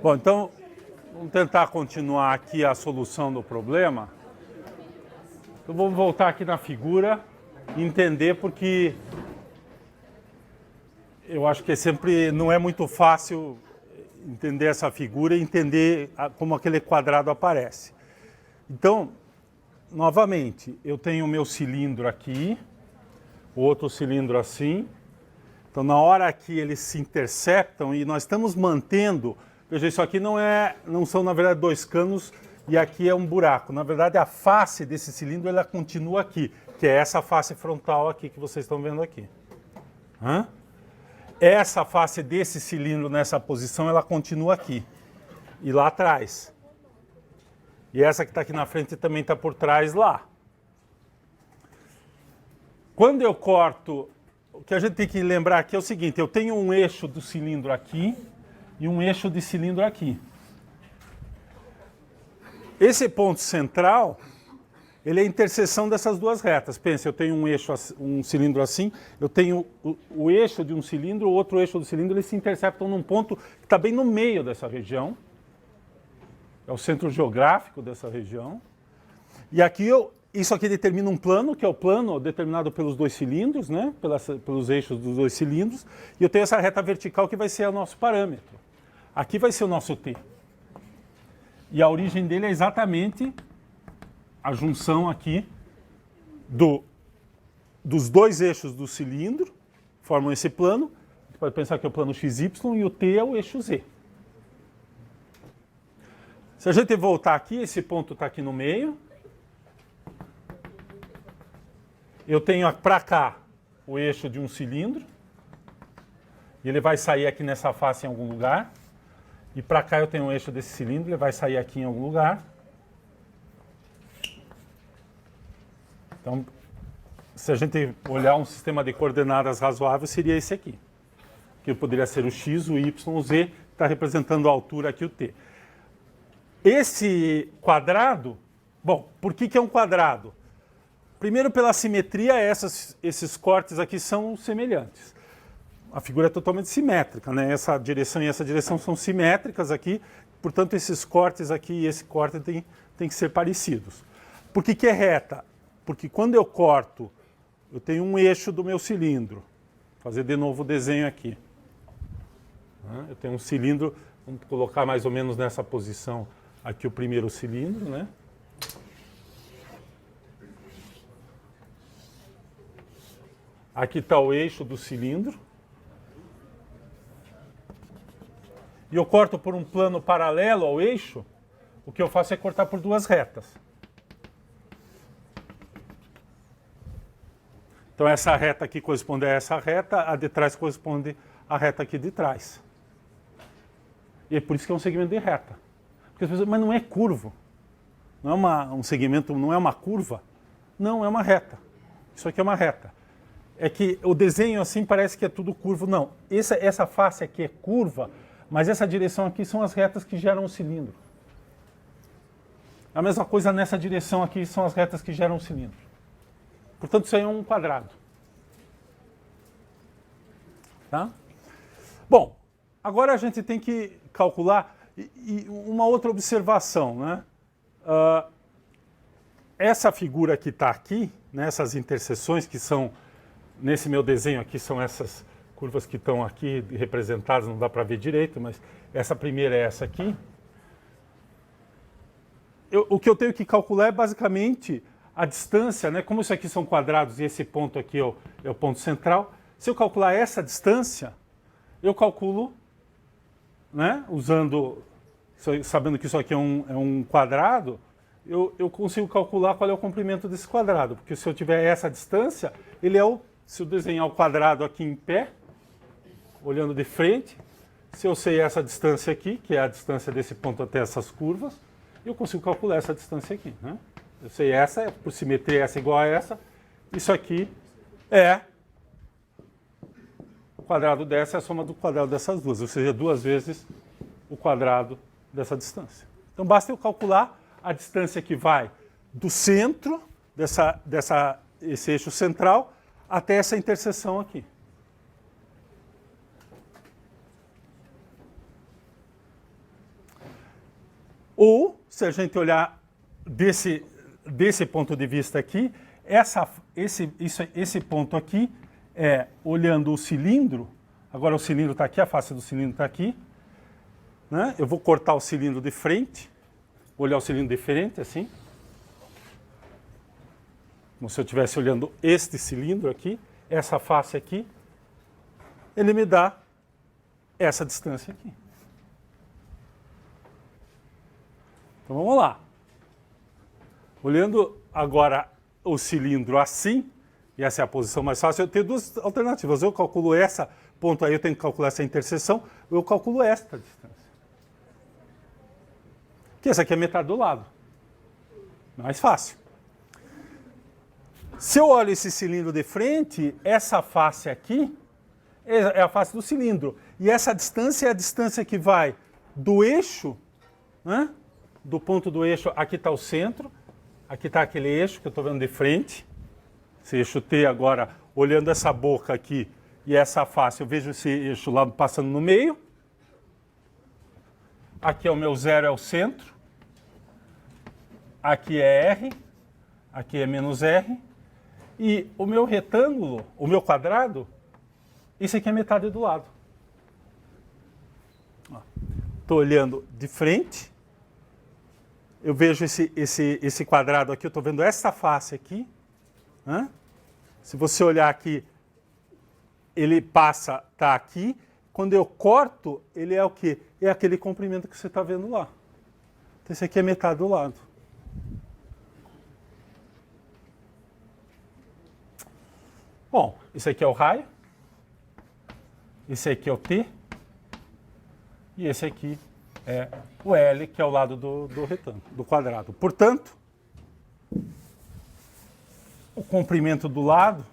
Bom, então, vamos tentar continuar aqui a solução do problema. Então, vamos voltar aqui na figura e entender, porque eu acho que sempre não é muito fácil entender essa figura e entender como aquele quadrado aparece. Então, novamente, eu tenho o meu cilindro aqui, outro cilindro assim. Então, na hora que eles se interceptam e nós estamos mantendo, veja, isso aqui não são, na verdade, dois canos e aqui é um buraco. Na verdade, a face desse cilindro, ela continua aqui, que é essa face frontal aqui que vocês estão vendo aqui. Essa face desse cilindro nessa posição, ela continua aqui e lá atrás. E essa que está aqui na frente também está por trás lá. Quando eu corto, o que a gente tem que lembrar aqui é o seguinte, eu tenho um eixo do cilindro aqui e um eixo de cilindro aqui. Esse ponto central, ele é a interseção dessas duas retas. Pensa, eu tenho um eixo, um cilindro assim, eu tenho o eixo de um cilindro, o outro eixo do cilindro, eles se interceptam num ponto que está bem no meio dessa região. É o centro geográfico dessa região. E aqui isso aqui determina um plano, que é o plano determinado pelos dois cilindros, né? Pelos eixos dos dois cilindros. E eu tenho essa reta vertical que vai ser o nosso parâmetro. Aqui vai ser o nosso T. E a origem dele é exatamente a junção aqui dos dois eixos do cilindro, formam esse plano. Você pode pensar que é o plano XY e o T é o eixo Z. Se a gente voltar aqui, esse ponto está aqui no meio. Eu tenho para cá o eixo de um cilindro. E ele vai sair aqui nessa face em algum lugar. E para cá eu tenho o eixo desse cilindro, ele vai sair aqui em algum lugar. Então, se a gente olhar um sistema de coordenadas razoável, seria esse aqui. Que poderia ser o x, o y, o z, que está representando a altura aqui, o t. Esse quadrado, bom, por que é um quadrado? Primeiro, pela simetria, esses cortes aqui são semelhantes. A figura é totalmente simétrica, né? Essa direção e essa direção são simétricas aqui, portanto, esses cortes aqui e esse corte tem que ser parecidos. Por que é reta? Porque quando eu corto, eu tenho um eixo do meu cilindro. Vou fazer de novo o desenho aqui. Eu tenho um cilindro, vamos colocar mais ou menos nessa posição aqui o primeiro cilindro, né? Aqui está o eixo do cilindro. E eu corto por um plano paralelo ao eixo, o que eu faço é cortar por duas retas. Então essa reta aqui corresponde a essa reta, a de trás corresponde à reta aqui de trás. E é por isso que é um segmento de reta. Porque as pessoas, mas não é curvo. Não é um segmento, não é uma curva. Não, é uma reta. Isso aqui é uma reta. É que o desenho assim parece que é tudo curvo. Não, essa face aqui é curva, mas essa direção aqui são as retas que geram o cilindro. A mesma coisa nessa direção aqui são as retas que geram o cilindro. Portanto, isso aí é um quadrado. Tá? Bom, agora a gente tem que calcular e uma outra observação, né? Essa figura que está aqui, né, essas interseções que são, nesse meu desenho aqui, são essas curvas que estão aqui representadas, não dá para ver direito, mas essa primeira é essa aqui. O que eu tenho que calcular é basicamente a distância, né? Como isso aqui são quadrados e esse ponto aqui é o ponto central, se eu calcular essa distância, eu calculo, né? Sabendo que isso aqui é um quadrado, eu consigo calcular qual é o comprimento desse quadrado, porque se eu tiver essa distância, se eu desenhar o quadrado aqui em pé, olhando de frente, se eu sei essa distância aqui, que é a distância desse ponto até essas curvas, eu consigo calcular essa distância aqui, né? Eu sei essa, por simetria, essa é igual a essa. Isso aqui é o quadrado dessa, é a soma do quadrado dessas duas, ou seja, 2 vezes o quadrado dessa distância. Então, basta eu calcular a distância que vai do centro, esse eixo central, até essa interseção aqui. Ou, se a gente olhar desse ponto de vista aqui, esse ponto aqui é olhando o cilindro. Agora o cilindro está aqui, a face do cilindro está aqui. Né? Eu vou cortar o cilindro de frente, olhar o cilindro de frente, assim. Como se eu estivesse olhando este cilindro aqui, essa face aqui. Ele me dá essa distância aqui. Então vamos lá. Olhando agora o cilindro assim, e essa é a posição mais fácil, eu tenho duas alternativas. Eu calculo essa ponto aí, eu tenho que calcular essa interseção, ou eu calculo esta distância. Que essa aqui é metade do lado. Mais fácil. Se eu olho esse cilindro de frente, essa face aqui é a face do cilindro. E essa distância é a distância que vai do eixo, né? Do ponto do eixo, aqui está o centro, aqui está aquele eixo que eu estou vendo de frente. Esse eixo T agora, olhando essa boca aqui e essa face, eu vejo esse eixo lá passando no meio. Aqui é o meu zero, é o centro. Aqui é R, aqui é menos R. E o meu retângulo, o meu quadrado, isso aqui é metade do lado. Estou olhando de frente. Eu vejo esse quadrado aqui, eu estou vendo essa face aqui. Né? Se você olhar aqui, ele passa, está aqui. Quando eu corto, ele é o quê? É aquele comprimento que você está vendo lá. Então, esse aqui é metade do lado. Bom, isso aqui é o raio. Esse aqui é o T. E esse aqui é o L, que é o lado do retângulo, do quadrado. Portanto, o comprimento do lado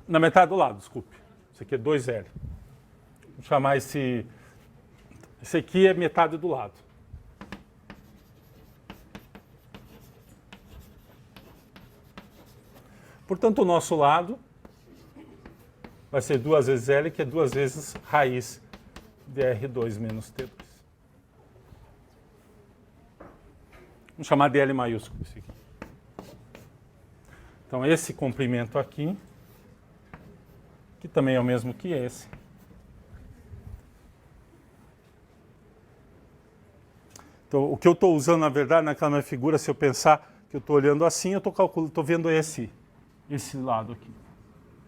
na metade do lado, desculpe. Isso aqui é 2L. Vou chamar esse aqui é metade do lado. Portanto, o nosso lado vai ser 2 vezes L, que é 2 vezes raiz de R2 menos T2. Vamos chamar de L maiúsculo isso aqui. Então, esse comprimento aqui, que também é o mesmo que esse. Então, o que eu estou usando, na verdade, naquela minha figura, se eu pensar que eu estou olhando assim, eu estou vendo esse lado aqui,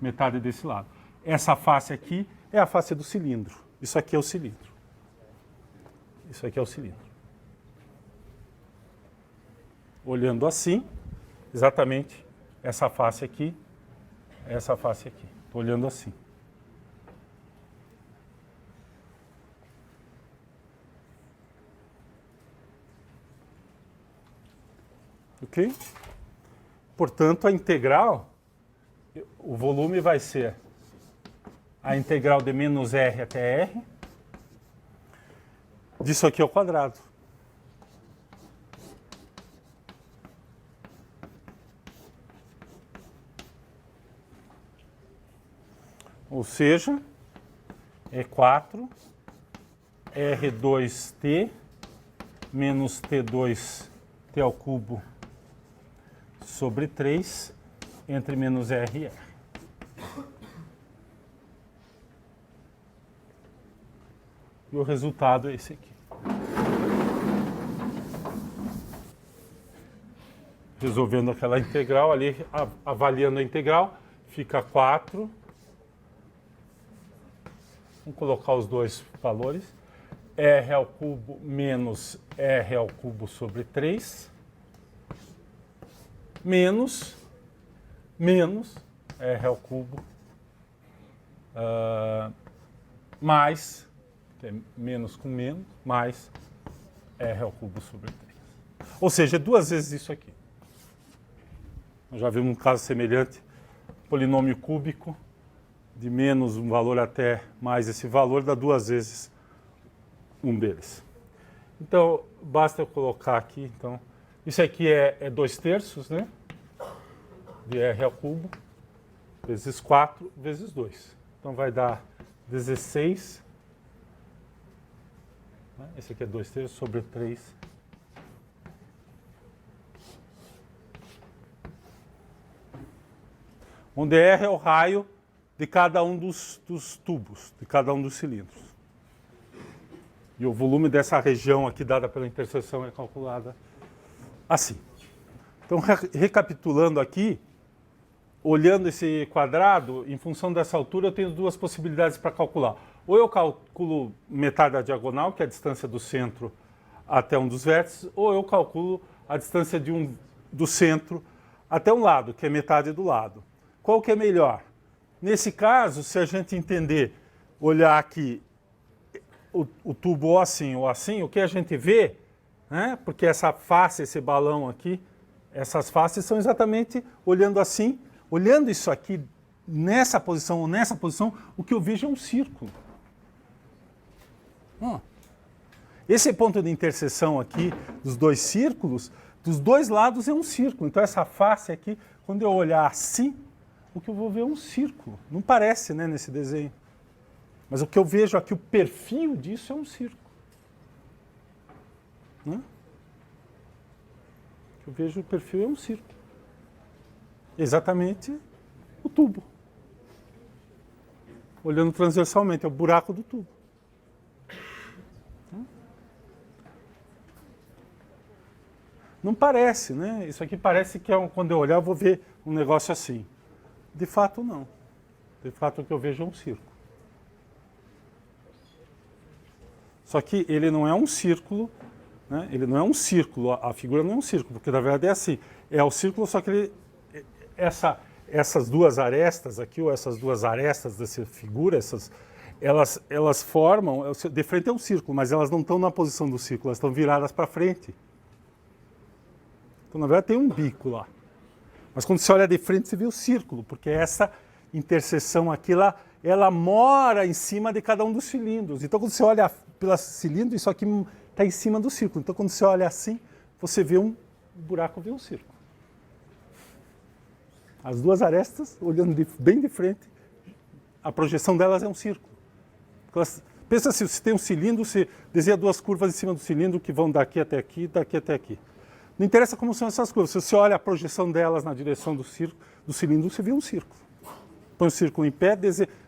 metade desse lado. Essa face aqui é a face do cilindro. Isso aqui é o cilindro. Isso aqui é o cilindro. Olhando assim, exatamente essa face aqui, essa face aqui. Estou olhando assim. Ok? Portanto, a integral, o volume vai ser a integral de menos R até R, disso aqui ao quadrado. Ou seja, é 4 R2T menos T2T ao cubo sobre 3 entre menos R e R. E o resultado é esse aqui. Resolvendo aquela integral ali, avaliando a integral, fica 4. Vamos colocar os dois valores. R ao cubo menos R ao cubo sobre 3. Menos R ao cubo mais, que é menos com menos, mais R ao cubo sobre 3. Ou seja, é 2 vezes isso aqui. Nós já vimos um caso semelhante, polinômio cúbico, de menos um valor até mais esse valor, dá 2 vezes um deles. Então, basta eu colocar aqui, então, isso aqui é 2/3, né? De R ao cubo, vezes 4, vezes 2. Então, Então vai dar 16. Esse aqui é 2/3 sobre 3. Onde R é o raio de cada um dos tubos, de cada um dos cilindros. E o volume dessa região aqui dada pela interseção é calculada assim. Então, recapitulando aqui, olhando esse quadrado, em função dessa altura, eu tenho duas possibilidades para calcular. Ou eu calculo metade da diagonal, que é a distância do centro até um dos vértices, ou eu calculo a distância do centro até um lado, que é metade do lado. Qual que é melhor? Nesse caso, se a gente entender, olhar aqui o tubo ou assim, o que a gente vê, né? Porque essa face, esse balão aqui, essas faces são exatamente olhando assim, olhando isso aqui nessa posição ou nessa posição, o que eu vejo é um círculo. Esse ponto de interseção aqui dos dois círculos, dos dois lados é um círculo. Então essa face aqui, quando eu olhar assim, o que eu vou ver é um círculo. Não parece, né, nesse desenho. Mas o que eu vejo aqui, o perfil disso é um círculo. Né? O que eu vejo, o perfil é um círculo. Exatamente o tubo. Olhando transversalmente, é o buraco do tubo. Não parece, né? Isso aqui parece que quando eu olhar eu vou ver um negócio assim. De fato, não. De fato, o que eu vejo é um círculo. Só que ele não é um círculo, né? Ele não é um círculo, a figura não é um círculo, porque na verdade é assim. É o círculo, só que essas duas arestas aqui, ou essas duas arestas dessa figura, elas formam, de frente é um círculo, mas elas não estão na posição do círculo, elas estão viradas para frente. Então, na verdade, tem um bico lá. Mas quando você olha de frente, você vê o círculo, porque essa interseção aqui, ela mora em cima de cada um dos cilindros. Então, quando você olha pelo cilindro, isso aqui está em cima do círculo. Então, quando você olha assim, você vê um buraco, vê um círculo. As duas arestas, olhando bem de frente, a projeção delas é um círculo. Pensa assim, se tem um cilindro, você desenha duas curvas em cima do cilindro que vão daqui até aqui, daqui até aqui. Não interessa como são essas curvas. Se você olha a projeção delas na direção do cilindro, você vê um círculo. Põe o círculo em pé,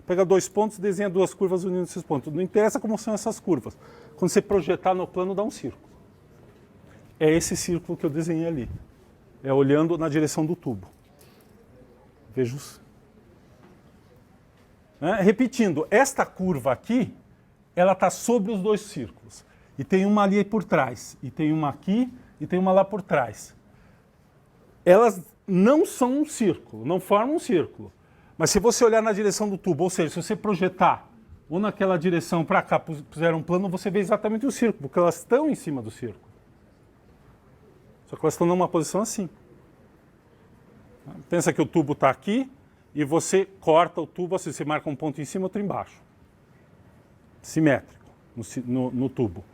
pega dois pontos e desenha duas curvas unindo esses pontos. Não interessa como são essas curvas. Quando você projetar no plano, dá um círculo. É esse círculo que eu desenhei ali. É olhando na direção do tubo. Veja os... Repetindo, esta curva aqui, ela está sobre os dois círculos. E tem uma ali por trás. E tem uma aqui e tem uma lá por trás. Elas não são um círculo, não formam um círculo. Mas se você olhar na direção do tubo, ou seja, se você projetar ou naquela direção para cá, puser um plano, você vê exatamente o círculo, porque elas estão em cima do círculo. Só que elas estão numa posição assim. Pensa que o tubo está aqui e você corta o tubo assim, você marca um ponto em cima e outro embaixo. Simétrico no tubo.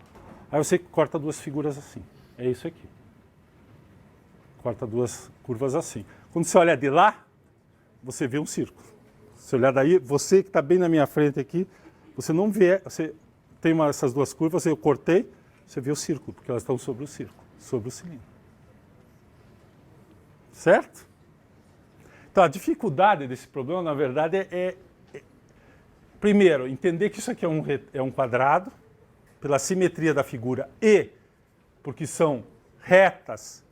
Aí você corta duas figuras assim. É isso aqui. Corta duas curvas assim. Quando você olha de lá, você vê um círculo. Se olhar daí, você que está bem na minha frente aqui, você não vê, você tem essas duas curvas, eu cortei, você vê o círculo, porque elas estão sobre o círculo, sobre o cilindro. Certo? Então, a dificuldade desse problema, na verdade, primeiro, entender que isso aqui é um quadrado, pela simetria da figura e porque são retas,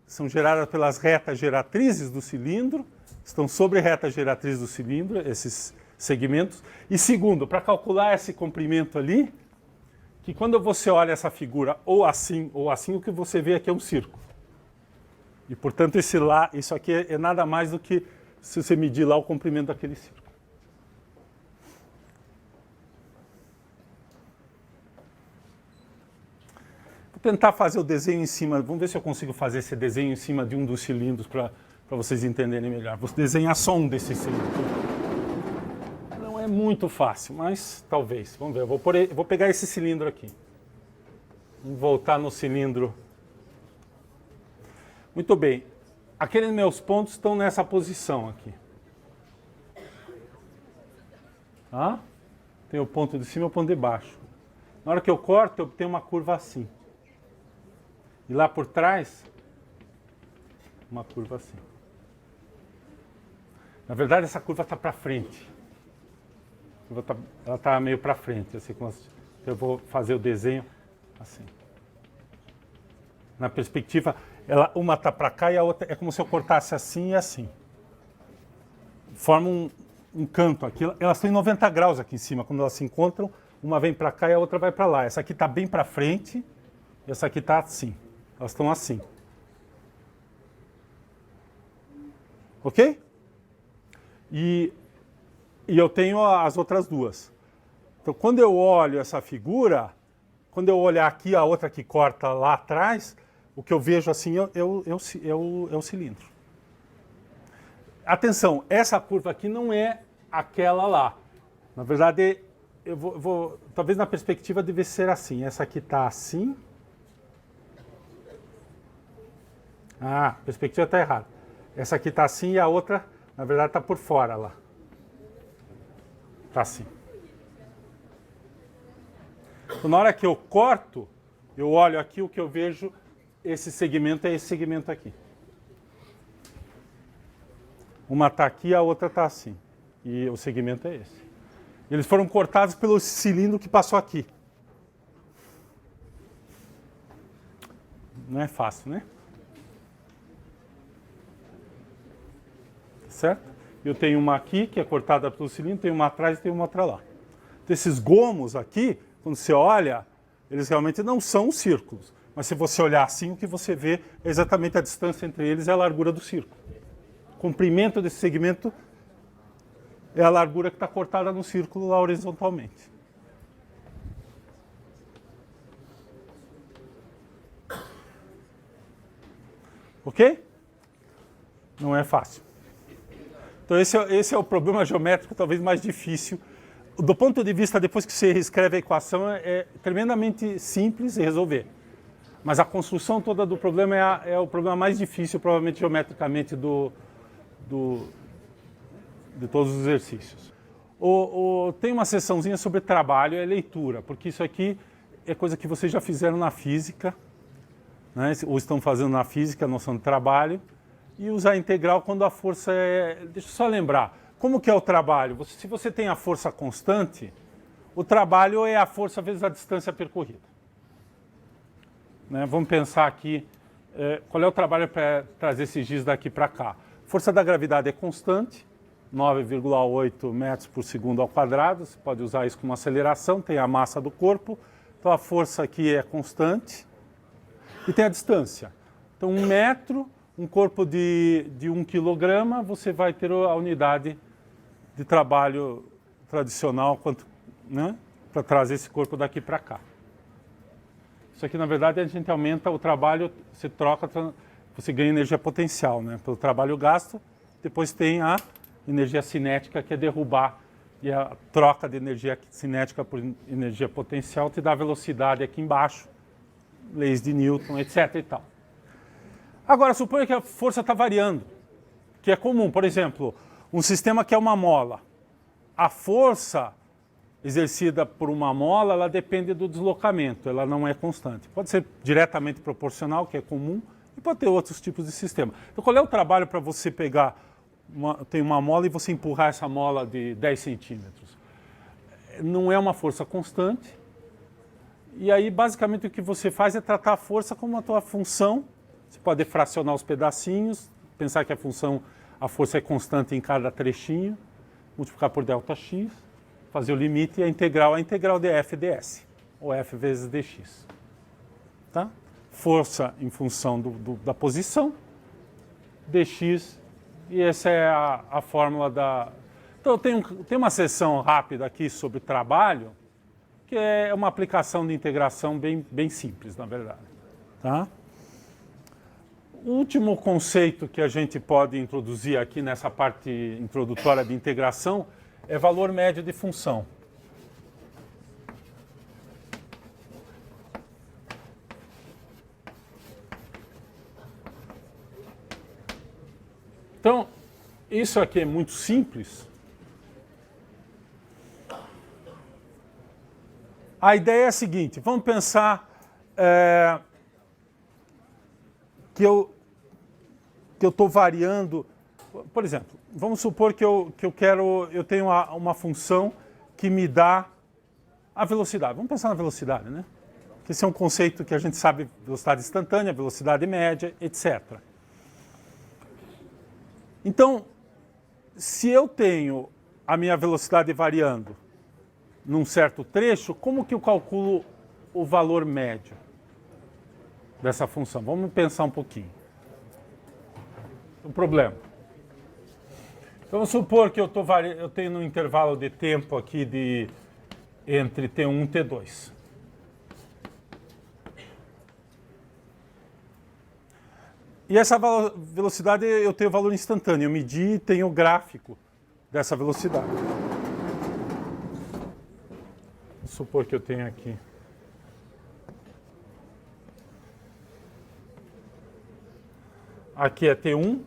são geradas pelas retas geratrizes do cilindro, estão sobre a reta geratriz do cilindro, esses segmentos. E segundo, para calcular esse comprimento ali, que quando você olha essa figura ou assim, o que você vê aqui é um círculo. E, portanto, isso aqui é nada mais do que se você medir lá o comprimento daquele círculo. Tentar fazer o desenho em cima, vamos ver se eu consigo fazer esse desenho em cima de um dos cilindros para vocês entenderem melhor. Vou desenhar só um desses cilindros. Não é muito fácil, mas talvez. Vamos ver, eu vou pegar esse cilindro aqui. Vou voltar no cilindro. Muito bem. Aqueles meus pontos estão nessa posição aqui. Tá? Tem o ponto de cima e o ponto de baixo. Na hora que eu corto, eu tenho uma curva assim. E lá por trás, uma curva assim. Na verdade, essa curva está para frente. Ela está meio para frente. Assim, eu vou fazer o desenho assim. Na perspectiva, uma está para cá e a outra é como se eu cortasse assim e assim. Forma um canto aqui. Elas estão em 90 graus aqui em cima. Quando elas se encontram, uma vem para cá e a outra vai para lá. Essa aqui está bem para frente e essa aqui está assim. Elas estão assim. Ok? E eu tenho as outras duas. Então, quando eu olho essa figura, quando eu olhar aqui a outra que corta lá atrás, o que eu vejo assim é o cilindro. Atenção, essa curva aqui não é aquela lá. Na verdade, talvez na perspectiva deve ser assim. Essa aqui está assim. Ah, a perspectiva está errada. Essa aqui está assim e a outra, na verdade, está por fora lá. Está assim. Então, na hora que eu corto, eu olho aqui, o que eu vejo, esse segmento é esse segmento aqui. Uma está aqui, a outra está assim. E o segmento é esse. Eles foram cortados pelo cilindro que passou aqui. Não é fácil, né? Certo? Eu tenho uma aqui, que é cortada pelo cilindro, tenho uma atrás e tenho uma outra lá. Então, esses gomos aqui, quando você olha, eles realmente não são círculos. Mas se você olhar assim, o que você vê é exatamente a distância entre eles e a largura do círculo. O comprimento desse segmento é a largura que está cortada no círculo lá horizontalmente. Ok? Não é fácil. Então esse é o problema geométrico talvez mais difícil. Do ponto de vista, depois que você reescreve a equação, é tremendamente simples de resolver. Mas a construção toda do problema é o problema mais difícil, provavelmente geometricamente, de todos os exercícios. Tem uma sessãozinha sobre trabalho e leitura, porque isso aqui é coisa que vocês já fizeram na física, né? Ou estão fazendo na física, a noção de trabalho, e usar a integral quando a força é... Deixa eu só lembrar, como que é o trabalho? Se você tem a força constante, o trabalho é a força vezes a distância percorrida. Né? Vamos pensar aqui, qual é o trabalho para trazer esses giz daqui para cá? Força da gravidade é constante, 9,8 metros por segundo ao quadrado, você pode usar isso como aceleração, tem a massa do corpo, então a força aqui é constante, e tem a distância. Então 1 metro, um corpo de 1 quilograma, você vai ter a unidade de trabalho tradicional, né, para trazer esse corpo daqui para cá. Isso aqui, na verdade, a gente aumenta o trabalho, você troca, você ganha energia potencial, né, pelo trabalho gasto. Depois tem a energia cinética, que é derrubar, e a troca de energia cinética por energia potencial te dá velocidade aqui embaixo, leis de Newton, etc. e tal. Agora, suponha que a força está variando, que é comum. Por exemplo, um sistema que é uma mola. A força exercida por uma mola, ela depende do deslocamento, ela não é constante. Pode ser diretamente proporcional, que é comum, e pode ter outros tipos de sistema. Então, qual é o trabalho para você pegar, tem uma mola e você empurrar essa mola de 10 centímetros? Não é uma força constante, e aí, basicamente, o que você faz é tratar a força como a tua função. Você pode fracionar os pedacinhos, pensar que a força é constante em cada trechinho, multiplicar por ΔX, fazer o limite e a integral de F ds, ou F vezes dx. Tá? Força em função da posição, dx, e essa é a fórmula da... Então, tem uma sessão rápida aqui sobre trabalho, que é uma aplicação de integração bem simples, na verdade. Tá? O último conceito que a gente pode introduzir aqui nessa parte introdutória de integração é valor médio de função. Então, isso aqui é muito simples. A ideia é a seguinte, vamos pensar que eu estou variando, por exemplo, vamos supor que eu tenho uma função que me dá a velocidade. Vamos pensar na velocidade, né? Que esse é um conceito que a gente sabe, velocidade instantânea, velocidade média, etc. Então, se eu tenho a minha velocidade variando num certo trecho, como que eu calculo o valor médio dessa função? Vamos pensar um pouquinho. O problema. Vamos supor que eu tenho um intervalo de tempo aqui entre T1 e T2. E essa velocidade eu tenho valor instantâneo. Eu medi e tenho o gráfico dessa velocidade. Vamos supor que eu tenho aqui. Aqui é T1.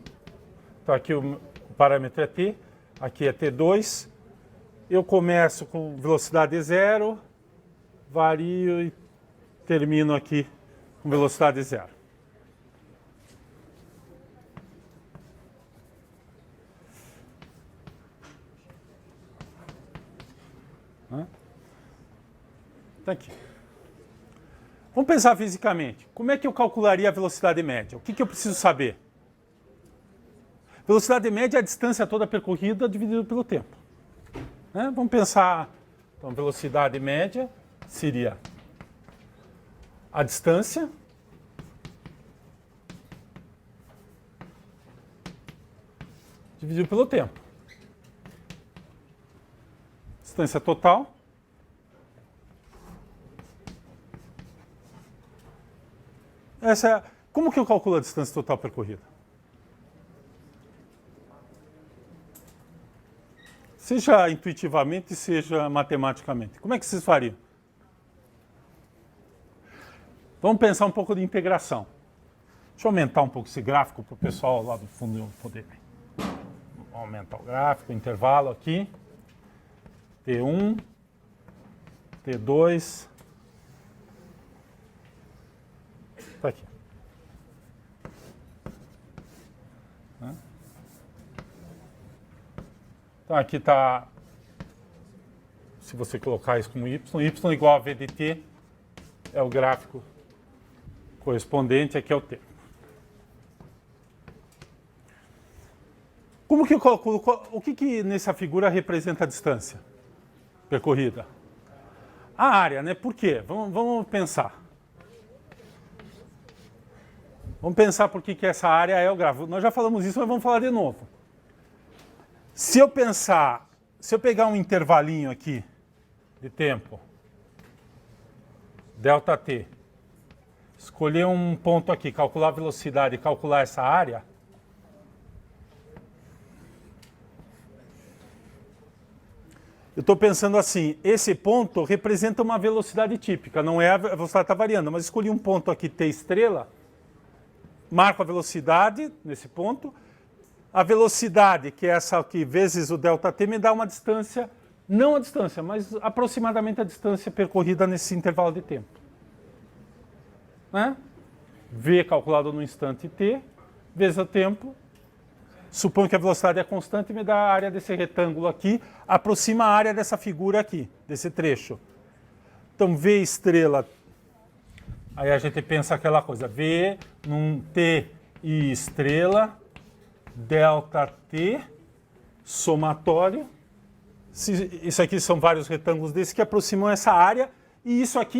Então aqui o parâmetro é T. Aqui é T2. Eu começo com velocidade 0, vario e termino aqui com velocidade 0. Tá aqui. Vamos pensar fisicamente. Como é que eu calcularia a velocidade média? O que eu preciso saber? Velocidade média é a distância toda percorrida dividida pelo tempo. Vamos pensar, então, velocidade média seria a distância dividido pelo tempo. Distância total como que eu calculo a distância total percorrida? Seja intuitivamente, seja matematicamente. Como é que vocês fariam? Vamos pensar um pouco de integração. Deixa eu aumentar um pouco esse gráfico para o pessoal lá do fundo poder ver. Vamos aumentar o gráfico, o intervalo aqui. T1, T2. Está aqui. Então aqui está, se você colocar isso como y igual a v de t, é o gráfico correspondente, aqui é o tempo. Como que eu calculo, o que nessa figura representa a distância percorrida? A área, né? Por quê? Vamos pensar. Vamos pensar por que essa área é o gráfico. Nós já falamos isso, mas vamos falar de novo. Se eu pegar um intervalinho aqui de tempo, ΔT, escolher um ponto aqui, calcular a velocidade e calcular essa área, eu estou pensando assim, esse ponto representa uma velocidade típica, não é a velocidade está variando, mas escolhi um ponto aqui, T estrela, marco a velocidade nesse ponto. A velocidade, que é essa aqui, vezes o ΔT, me dá uma distância, não a distância, mas aproximadamente a distância percorrida nesse intervalo de tempo. V calculado no instante t, vezes o tempo. Suponho que a velocidade é constante e me dá a área desse retângulo aqui, aproxima a área dessa figura aqui, desse trecho. Então, V estrela, aí a gente pensa aquela coisa, V num T e estrela, ΔT, somatório. Isso aqui são vários retângulos desses que aproximam essa área, e isso aqui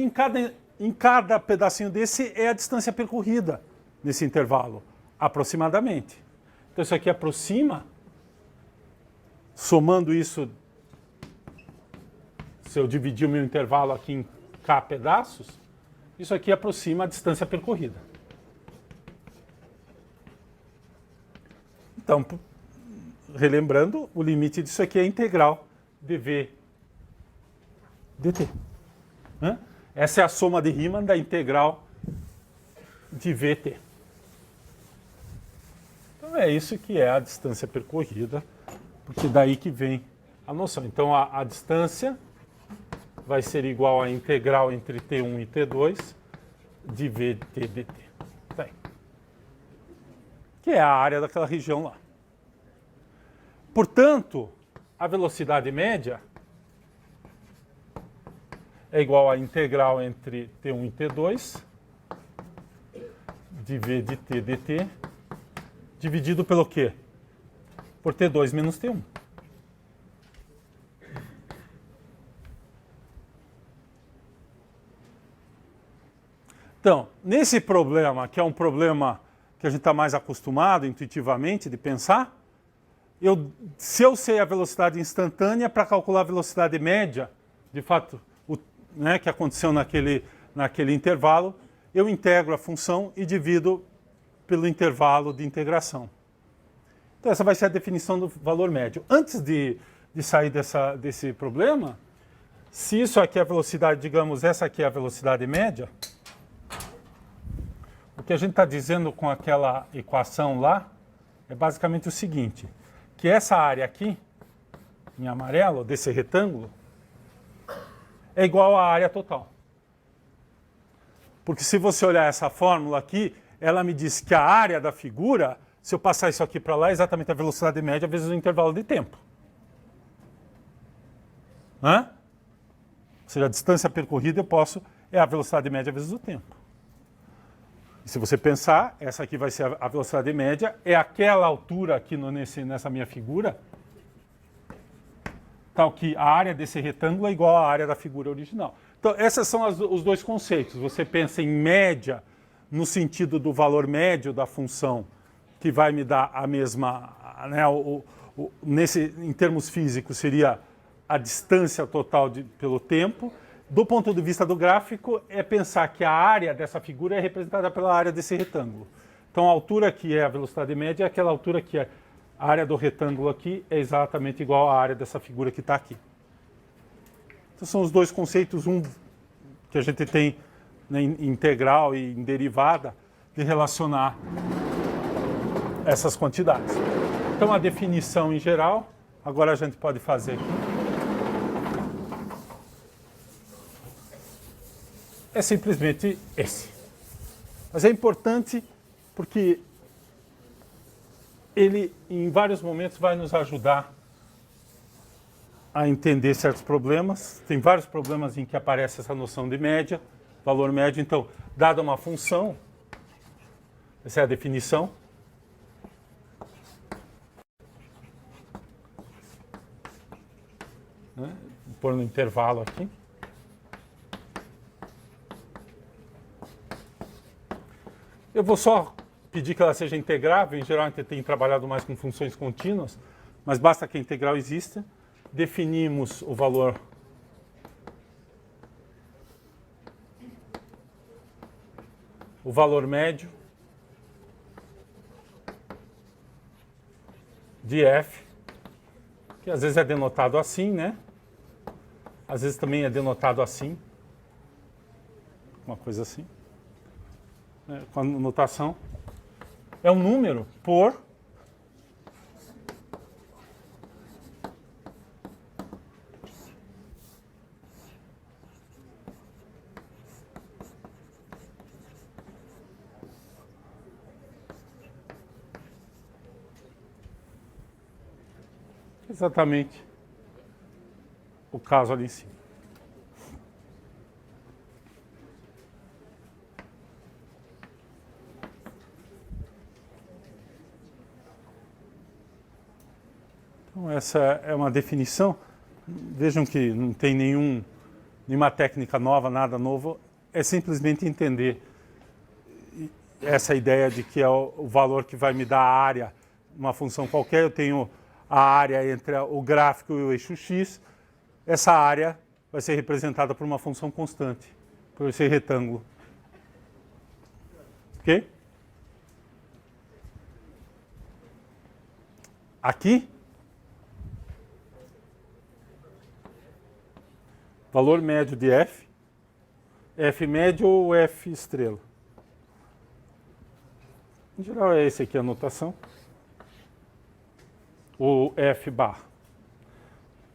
em cada pedacinho desse é a distância percorrida nesse intervalo, aproximadamente. Então isso aqui aproxima, somando isso, se eu dividir o meu intervalo aqui em K pedaços, isso aqui aproxima a distância percorrida. Então, relembrando, o limite disso aqui é integral dv dt. Essa é a soma de Riemann da integral de vt. Então é isso que é a distância percorrida, porque daí que vem a noção. Então a distância vai ser igual à integral entre T1 e T2 de V de T dt. Tá aí. Que é a área daquela região lá. Portanto, a velocidade média é igual à integral entre T1 e T2 de V de T dt dividido pelo quê? Por T2 menos T1. Então, nesse problema, que é um problema que a gente está mais acostumado intuitivamente de pensar, se eu sei a velocidade instantânea, para calcular a velocidade média, de fato, né, que aconteceu naquele intervalo, eu integro a função e divido pelo intervalo de integração. Então, essa vai ser a definição do valor médio. Antes de sair desse problema, se isso aqui é a velocidade, digamos, essa aqui é a velocidade média, o que a gente está dizendo com aquela equação lá é basicamente o seguinte, que essa área aqui, em amarelo, desse retângulo, é igual à área total. Porque se você olhar essa fórmula aqui, ela me diz que a área da figura, se eu passar isso aqui para lá, é exatamente a velocidade média vezes o intervalo de tempo. Ou seja, a distância percorrida é a velocidade média vezes o tempo. E se você pensar, essa aqui vai ser a velocidade média, é aquela altura aqui nessa minha figura, tal que a área desse retângulo é igual à área da figura original. Então, esses são os dois conceitos. Você pensa em média no sentido do valor médio da função, que vai me dar a mesma, né, em termos físicos, seria a distância total pelo tempo. Do ponto de vista do gráfico, é pensar que a área dessa figura é representada pela área desse retângulo. Então, a altura que é a velocidade média é aquela altura que é a área do retângulo aqui é exatamente igual à área dessa figura que está aqui. Então, são os dois conceitos, um que a gente tem, né, em integral e em derivada, de relacionar essas quantidades. Então, a definição em geral, agora a gente pode fazer aqui. É simplesmente esse. Mas é importante porque ele, em vários momentos, vai nos ajudar a entender certos problemas. Tem vários problemas em que aparece essa noção de média, valor médio. Então, dada uma função, essa é a definição. Né? Vou pôr no intervalo aqui. Eu vou só pedir que ela seja integrável. Em geral, a gente tem trabalhado mais com funções contínuas, mas basta que a integral exista. Definimos o valor médio de f, que às vezes é denotado assim, né? Às vezes também é denotado assim, uma coisa assim. Com a notação, é um número por exatamente o caso ali em cima. Então, essa é uma definição. Vejam que não tem nenhuma técnica nova, nada novo. É simplesmente entender essa ideia de que é o valor que vai me dar a área, uma função qualquer. Eu tenho a área entre o gráfico e o eixo x. Essa área vai ser representada por uma função constante, por esse retângulo. Ok? Aqui, valor médio de f, f médio ou f estrela. Em geral é esse aqui a notação. O f bar.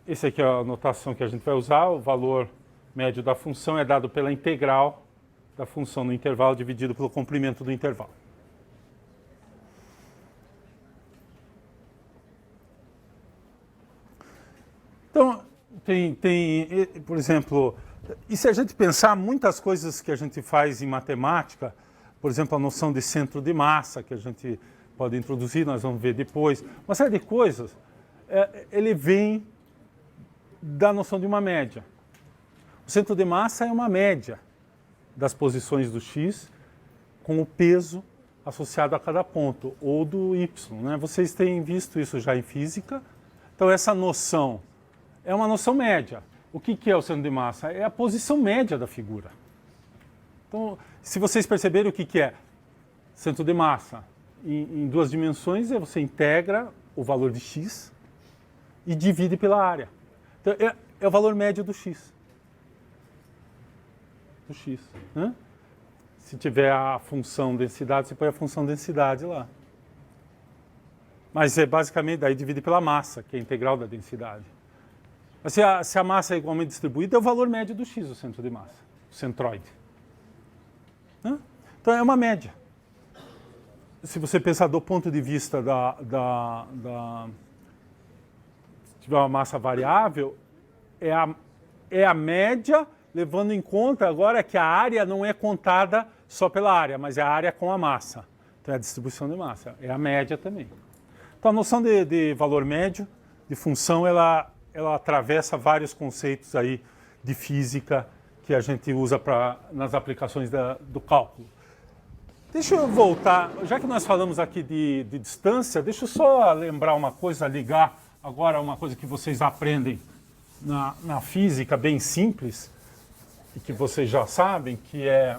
Esse aqui é a notação que a gente vai usar, o valor médio da função é dado pela integral da função no intervalo dividido pelo comprimento do intervalo. Então, por exemplo, e se a gente pensar muitas coisas que a gente faz em matemática, por exemplo, a noção de centro de massa, que a gente pode introduzir, nós vamos ver depois, uma série de coisas, ele vem da noção de uma média. O centro de massa é uma média das posições do x com o peso associado a cada ponto, ou do y, né? Vocês têm visto isso já em física. Então essa noção é uma noção média. O que é o centro de massa? É a posição média da figura. Então, se vocês perceberem o que é centro de massa em duas dimensões, você integra o valor de x e divide pela área. Então, é o valor médio do x. Do x. Né? Se tiver a função densidade, você põe a função densidade lá. Mas é basicamente, daí divide pela massa, que é a integral da densidade. Mas se a massa é igualmente distribuída, é o valor médio do x, o centro de massa, o centroide. Né? Então é uma média. Se você pensar do ponto de vista se tiver uma massa variável, é a média, levando em conta agora que a área não é contada só pela área, mas é a área com a massa. Então é a distribuição de massa, é a média também. Então a noção de valor médio, de função, ela atravessa vários conceitos aí de física que a gente usa nas aplicações do cálculo. Deixa eu voltar, já que nós falamos aqui de distância, deixa eu só lembrar uma coisa, ligar agora uma coisa que vocês aprendem na física, bem simples, e que vocês já sabem, que é...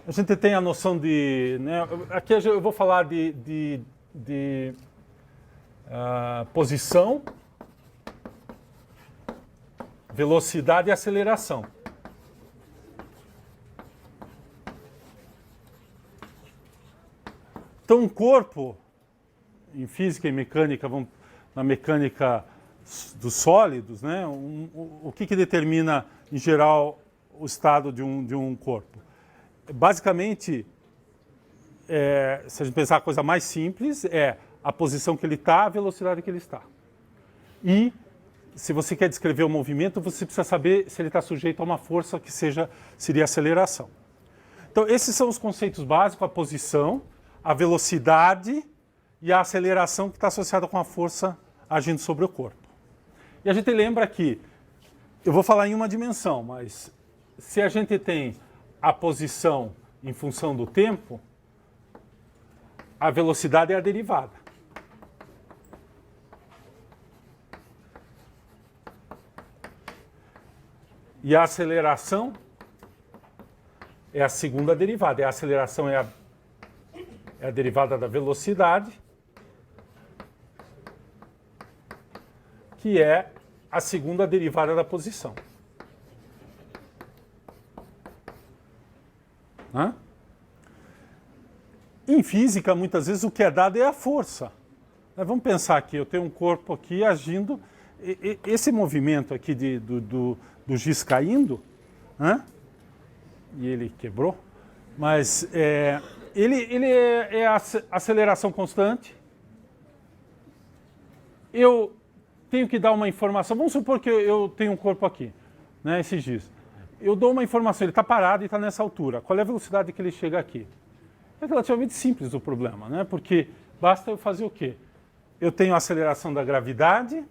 A gente tem a noção de... Né, aqui eu vou falar de posição, velocidade e aceleração. Então, um corpo, em física e mecânica, na mecânica dos sólidos, né, o que determina, em geral, o estado de um corpo? Basicamente, se a gente pensar a coisa mais simples, é a posição que ele está, a velocidade que ele está. E, se você quer descrever o movimento, você precisa saber se ele está sujeito a uma força que seria aceleração. Então, esses são os conceitos básicos, a posição, a velocidade e a aceleração que está associada com a força agindo sobre o corpo. E a gente lembra que, eu vou falar em uma dimensão, mas se a gente tem a posição em função do tempo, a velocidade é a derivada. E a aceleração é a segunda derivada. A aceleração é a derivada da velocidade, que é a segunda derivada da posição. Hã? Em física, muitas vezes, o que é dado é a força. Vamos pensar aqui, eu tenho um corpo aqui agindo, esse movimento aqui do giz caindo, né? E ele quebrou, mas ele é a aceleração constante. Eu tenho que dar uma informação, vamos supor que eu tenho um corpo aqui, né, esse giz. Eu dou uma informação, ele está parado e está nessa altura. Qual é a velocidade que ele chega aqui? É relativamente simples o problema, né? Porque basta eu fazer o quê? Eu tenho a aceleração da gravidade.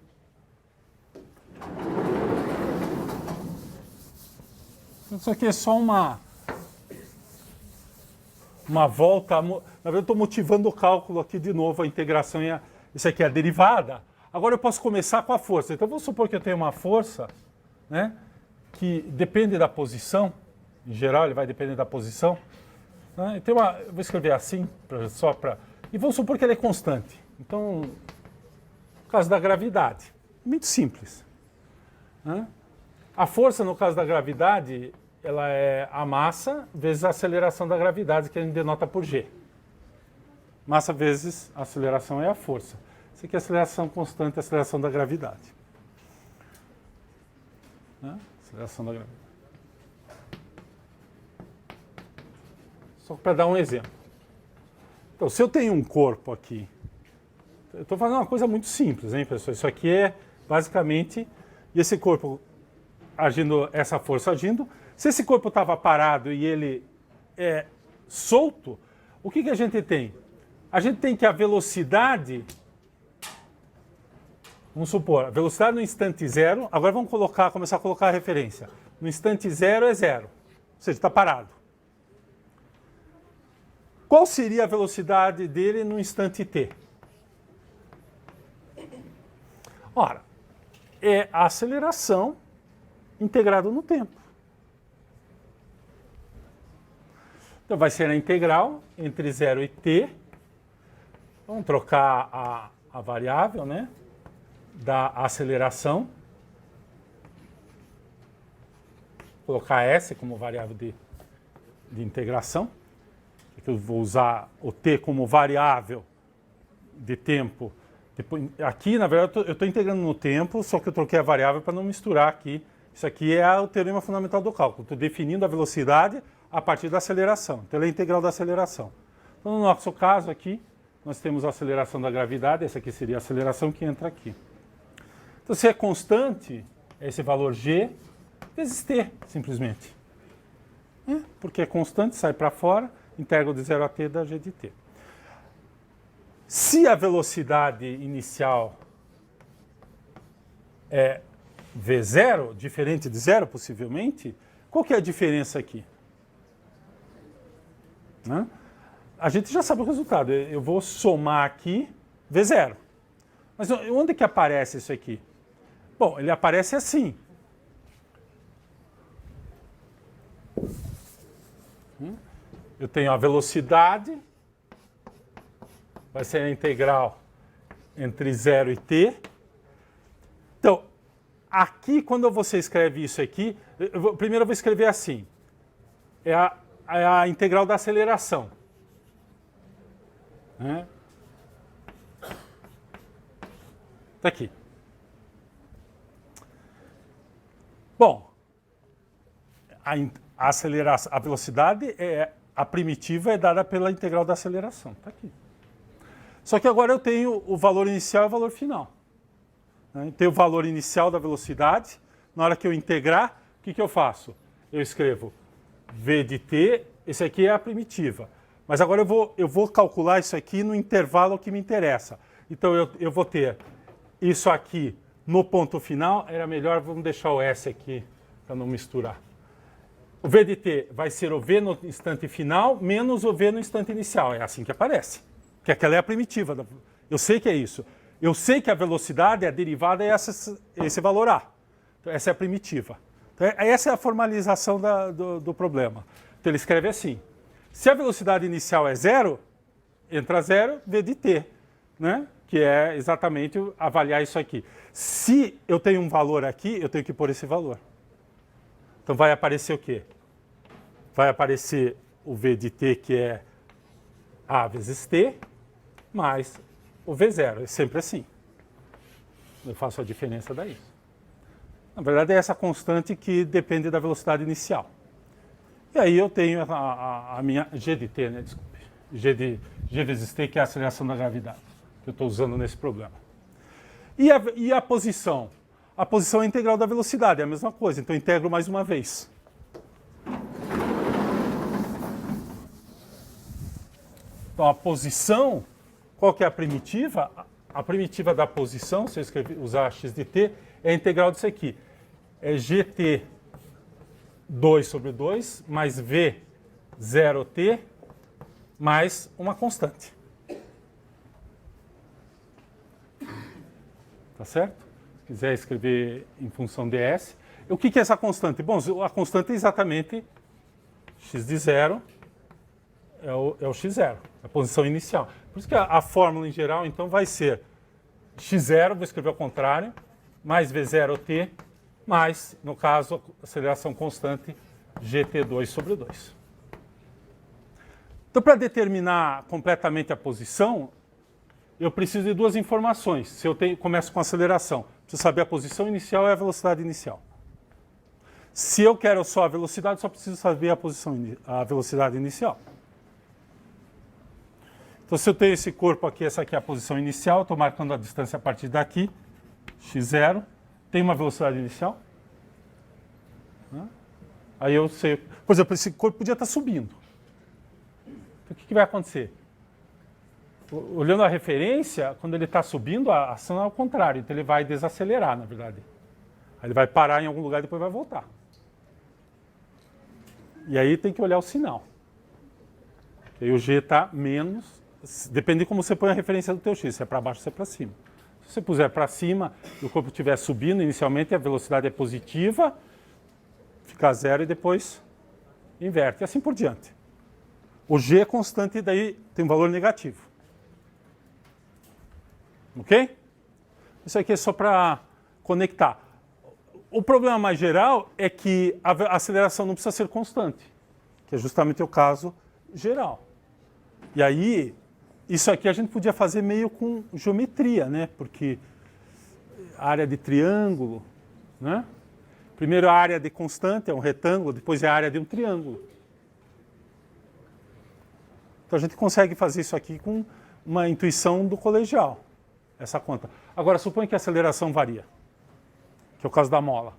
Isso aqui é só uma volta. Na verdade, eu estou motivando o cálculo aqui de novo, a integração. Isso aqui é a derivada. Agora eu posso começar com a força. Então vamos supor que eu tenho uma força, né, que depende da posição. Em geral, ele vai depender da posição. Né? Eu vou escrever assim, e vamos supor que ele é constante. Então, no caso da gravidade, muito simples. Né? A força, no caso da gravidade, ela é a massa vezes a aceleração da gravidade, que a gente denota por G. Massa vezes a aceleração é a força. Isso aqui é a aceleração constante, a aceleração da gravidade. Né? Aceleração da gravidade. Só para dar um exemplo. Então, se eu tenho um corpo aqui, eu estou fazendo uma coisa muito simples, hein, pessoal? Isso aqui é basicamente, e esse corpo agindo, essa força agindo, se esse corpo estava parado e ele é solto, o que a gente tem? A gente tem que a velocidade, vamos supor, a velocidade no instante zero, agora vamos começar a colocar a referência. No instante zero é zero, ou seja, está parado. Qual seria a velocidade dele no instante t? Ora, é a aceleração integrada no tempo. Então vai ser a integral entre 0 e t. Vamos trocar a variável, né, da aceleração. Colocar S como variável de integração. Eu vou usar o t como variável de tempo. Aqui, na verdade, eu estou integrando no tempo, só que eu troquei a variável para não misturar aqui. Isso aqui é o teorema fundamental do cálculo. Estou definindo a velocidade a partir da aceleração. Então, ela é a integral da aceleração. Então, no nosso caso aqui, nós temos a aceleração da gravidade. Essa aqui seria a aceleração que entra aqui. Então, se é constante, é esse valor g vezes t, simplesmente. Porque é constante, sai para fora. Integral de 0 a t da g de t. Se a velocidade inicial é v0, diferente de zero possivelmente, qual que é a diferença aqui? Né? A gente já sabe o resultado. Eu vou somar aqui v0. Mas onde que aparece isso aqui? Bom, ele aparece assim. Eu tenho a velocidade, vai ser a integral entre 0 e t. Então, aqui, quando você escreve isso aqui, primeiro eu vou escrever assim. É a integral da aceleração. Está aqui. Bom, a velocidade a primitiva é dada pela integral da aceleração. Está aqui. Só que agora eu tenho o valor inicial e o valor final. Tenho o valor inicial da velocidade. Na hora que eu integrar, o que eu faço? Eu escrevo v de t, esse aqui é a primitiva. Mas agora eu vou calcular isso aqui no intervalo que me interessa. Então eu vou ter isso aqui no ponto final. Era melhor, vamos deixar o S aqui para não misturar. O v de t vai ser o v no instante final menos o v no instante inicial. É assim que aparece. Que aquela é a primitiva. Eu sei que é isso. Eu sei que a velocidade, a derivada é esse valor A. Então, essa é a primitiva. Então, essa é a formalização do problema. Então ele escreve assim. Se a velocidade inicial é zero, entra zero, v de t. Né? Que é exatamente avaliar isso aqui. Se eu tenho um valor aqui, eu tenho que pôr esse valor. Então vai aparecer o quê? Vai aparecer o v de t, que é A vezes t, mais o v0. É sempre assim. Eu faço a diferença daí. Na verdade, é essa constante que depende da velocidade inicial. E aí eu tenho a minha g de t, né? Desculpe. G vezes t, que é a aceleração da gravidade, que eu estou usando nesse problema. E a posição? A posição é a integral da velocidade, é a mesma coisa. Então eu integro mais uma vez. Então a posição, qual que é a primitiva? A primitiva da posição, se eu usar x de t, é a integral disso aqui. É gt 2 sobre 2 mais v 0t mais uma constante. Tá certo? Se quiser escrever em função de s. O que é essa constante? Bom, a constante é exatamente x de 0 é o x0, a posição inicial. Por isso que a fórmula em geral, então, vai ser x0, vou escrever ao contrário, mais v0t, mais, no caso, a aceleração constante gt2 sobre 2. Então, para determinar completamente a posição, eu preciso de duas informações. Se eu começo com aceleração, preciso saber a posição inicial e a velocidade inicial. Se eu quero só a velocidade, só preciso saber a velocidade inicial. Então, se eu tenho esse corpo aqui, essa aqui é a posição inicial, estou marcando a distância a partir daqui, x0, tem uma velocidade inicial. Aí eu sei, por exemplo, esse corpo podia estar subindo. Então, o que vai acontecer? Olhando a referência, quando ele está subindo, a ação é ao contrário, então ele vai desacelerar, na verdade. Aí ele vai parar em algum lugar e depois vai voltar. E aí tem que olhar o sinal. E aí o G está menos, depende de como você põe a referência do teu X, se é para baixo ou se é para cima. Se você puser para cima e o corpo estiver subindo, inicialmente a velocidade é positiva, fica zero e depois inverte, e assim por diante. O G é constante e daí tem um valor negativo. Ok? Isso aqui é só para conectar. O problema mais geral é que a aceleração não precisa ser constante, que é justamente o caso geral. E aí, isso aqui a gente podia fazer meio com geometria, né? Porque a área de triângulo, né? Primeiro a área de constante é um retângulo, depois é a área de um triângulo. Então a gente consegue fazer isso aqui com uma intuição do colegial, essa conta. Agora, suponha que a aceleração varia, que é o caso da mola.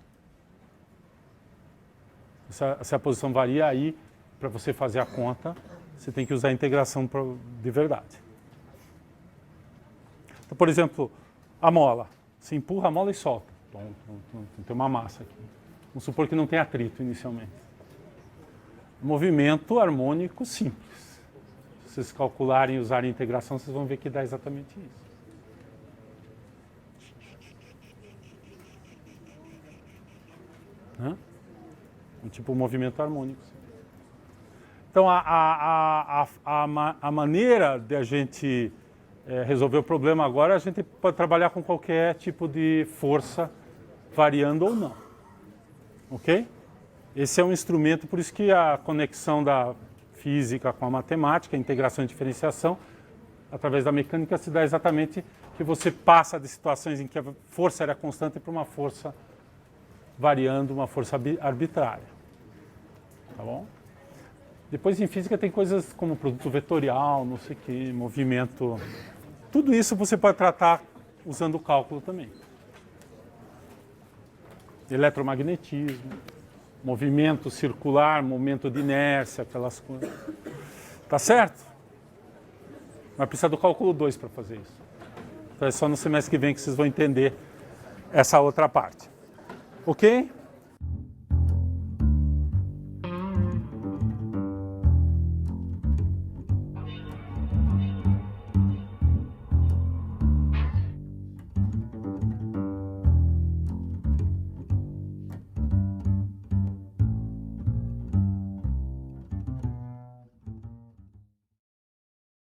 Se a posição varia, aí, para você fazer a conta, você tem que usar a integração de verdade. Então, por exemplo, a mola. Você empurra a mola e solta. Tem uma massa aqui. Vamos supor que não tem atrito inicialmente. Movimento harmônico simples. Se vocês calcularem e usarem a integração, vocês vão ver que dá exatamente isso. Tipo um movimento harmônico. Então, a maneira de a gente resolver o problema agora, a gente pode trabalhar com qualquer tipo de força, variando ou não. Ok? Esse é um instrumento, por isso que a conexão da física com a matemática, a integração e diferenciação, através da mecânica, se dá exatamente que você passa de situações em que a força era constante para uma força variando, uma força arbitrária. Tá bom? Depois em física tem coisas como produto vetorial, não sei o que, movimento. Tudo isso você pode tratar usando o cálculo também. Eletromagnetismo, movimento circular, momento de inércia, aquelas coisas. Tá certo? Mas precisa do cálculo 2 para fazer isso. Então é só no semestre que vem que vocês vão entender essa outra parte. Ok?